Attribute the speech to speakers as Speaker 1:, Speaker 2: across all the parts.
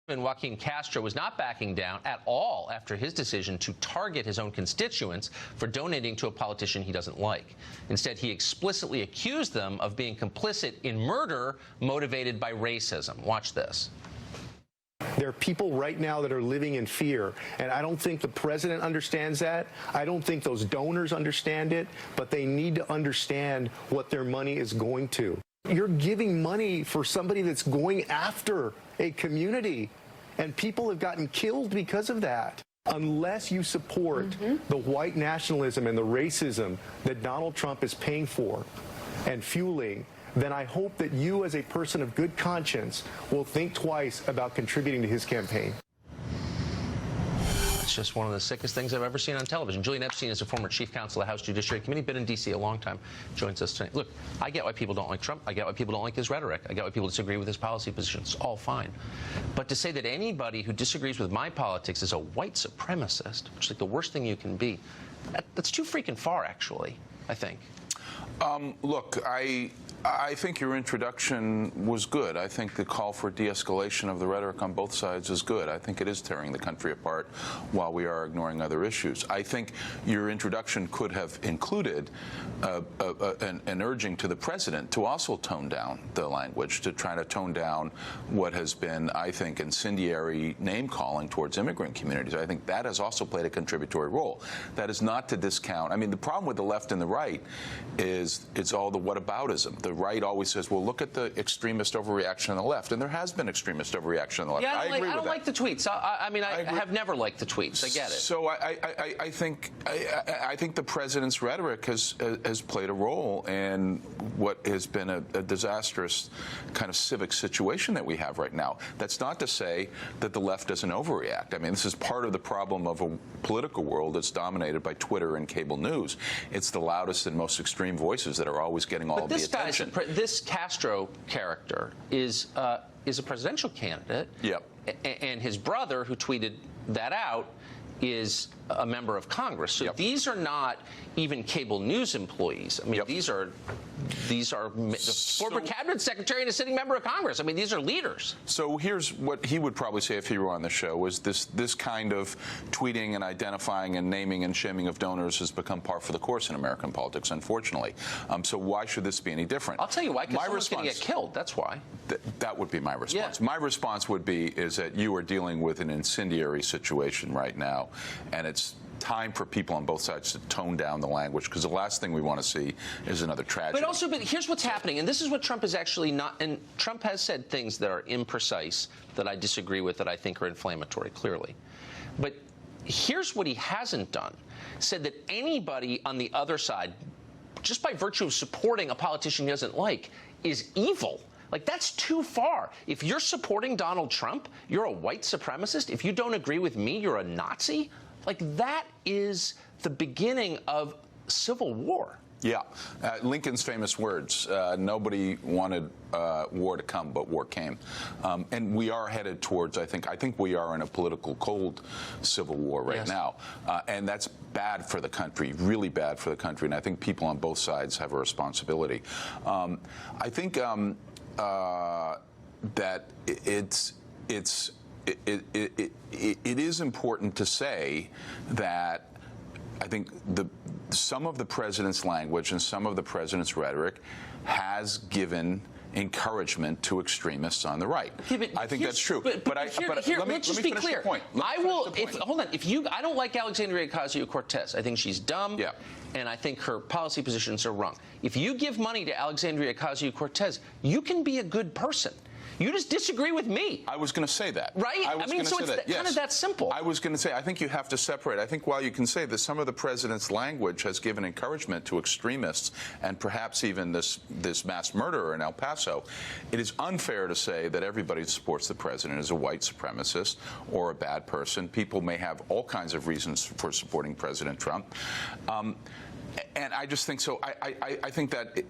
Speaker 1: Joaquin Castro was not backing down at all after his decision to target his own constituents for donating to a politician he doesn't like. Instead, he explicitly accused them of being complicit in murder motivated by racism. Watch this.
Speaker 2: There are people right now that are living in fear, and I don't think the president understands that. I don't think those donors understand it, but they need to understand what their money is going to. You're giving money for somebody that's going after a community, and people have gotten killed because of that. Unless you support the white nationalism and the racism that Donald Trump is paying for and fueling, then I hope that you, as a person of good conscience, will think twice about contributing to his campaign.
Speaker 1: It's just one of the sickest things I've ever seen on television. Julian Epstein is a former chief counsel of the House Judiciary Committee, been in D.C. a long time, joins us tonight. Look, I get why people don't like Trump. I get why people don't like his rhetoric. I get why people disagree with his policy positions. It's all fine. But to say that anybody who disagrees with my politics is a white supremacist, which is like the worst thing you can be, that's too freaking far, actually, I think.
Speaker 3: Look, I think your introduction was good. I think the call for de-escalation of the rhetoric on both sides is good. I think it is tearing the country apart while we are ignoring other issues. I think your introduction could have included an urging to the president to also tone down the language, to try to tone down what has been, I think, incendiary name-calling towards immigrant communities. I think that has also played a contributory role. That is not to discount. I mean, the problem with the left and the right is it's all the whataboutism. The right always says, well, look at the extremist overreaction on the left. And there has been extremist overreaction on the left.
Speaker 1: Yeah,
Speaker 3: I agree
Speaker 1: I don't
Speaker 3: with
Speaker 1: like the tweets. I mean, I have never liked the tweets. I get it.
Speaker 3: So I think the president's rhetoric has played a role in what has been a disastrous kind of civic situation that we have right now. That's not to say that the left doesn't overreact. I mean, this is part of the problem of a political world that's dominated by Twitter and cable news. It's the loudest and most extreme voices that are always getting all of the attention.
Speaker 1: This Castro character is a presidential candidate.
Speaker 3: Yep.
Speaker 1: And his brother, who tweeted that out, is a member of Congress. So these are not even cable news employees. I mean, these are the former cabinet secretary and a sitting member of Congress. I mean, these are leaders.
Speaker 3: So here's what he would probably say if he were on the show: is this kind of tweeting and identifying and naming and shaming of donors has become par for the course in American politics, unfortunately. So why should this be any different?
Speaker 1: I'll tell you why. Because someone's going to get killed. That's why.
Speaker 3: That would be my response.
Speaker 1: Yeah.
Speaker 3: My response would be is that you are dealing with an incendiary situation right now, and it's time for people on both sides to tone down the language, because the last thing we want to see is another tragedy.
Speaker 1: But here's what's happening, and this is what Trump is actually not, and Trump has said things that are imprecise, that I disagree with, that I think are inflammatory, clearly. But here's what he hasn't done. Said that anybody on the other side, just by virtue of supporting a politician he doesn't like, is evil. Like, that's too far. If you're supporting Donald Trump, you're a white supremacist. If you don't agree with me, you're a Nazi. Like, that is the beginning of civil war.
Speaker 3: Yeah. Lincoln's famous words, nobody wanted war to come, but war came. And we are headed towards, I think we are in a political cold civil war right now. And that's bad for the country, really bad for the country. And I think people on both sides have a responsibility. I think that it is important to say that I think some of the president's language and some of the president's rhetoric has given encouragement to extremists on the right. Yeah, I think that's true.
Speaker 1: But let's just be clear. Hold on. I don't like Alexandria Ocasio-Cortez. I think she's dumb.
Speaker 3: Yeah.
Speaker 1: And I think her policy positions are wrong. If you give money to Alexandria Ocasio-Cortez, you can be a good person. You just disagree with me.
Speaker 3: I was going to say that.
Speaker 1: Right? I mean, so it's kind of that simple.
Speaker 3: I was going to say, I think you have to separate. I think while you can say that some of the president's language has given encouragement to extremists and perhaps even this mass murderer in El Paso, it is unfair to say that everybody who supports the president is a white supremacist or a bad person. People may have all kinds of reasons for supporting President Trump. And I just think so. I think that it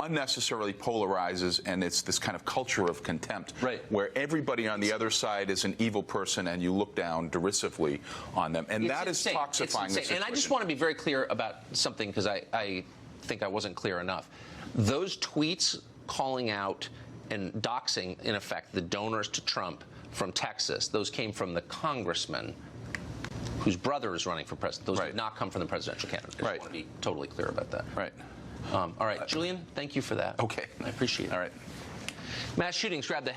Speaker 3: unnecessarily polarizes, and it's this kind of culture of contempt, where everybody on the other side is an evil person, and you look down derisively on them, and that is toxifying the situation.
Speaker 1: And I just want to be very clear about something, because I think I wasn't clear enough. Those tweets calling out and doxing, in effect, the donors to Trump from Texas, those came from the congressman whose brother is running for president. Those did not come from the presidential candidate. I just want to be totally clear about that.
Speaker 3: Right.
Speaker 1: All right, Julian, thank you for that.
Speaker 3: Okay.
Speaker 1: I appreciate it.
Speaker 3: All right.
Speaker 1: Mass shootings grab the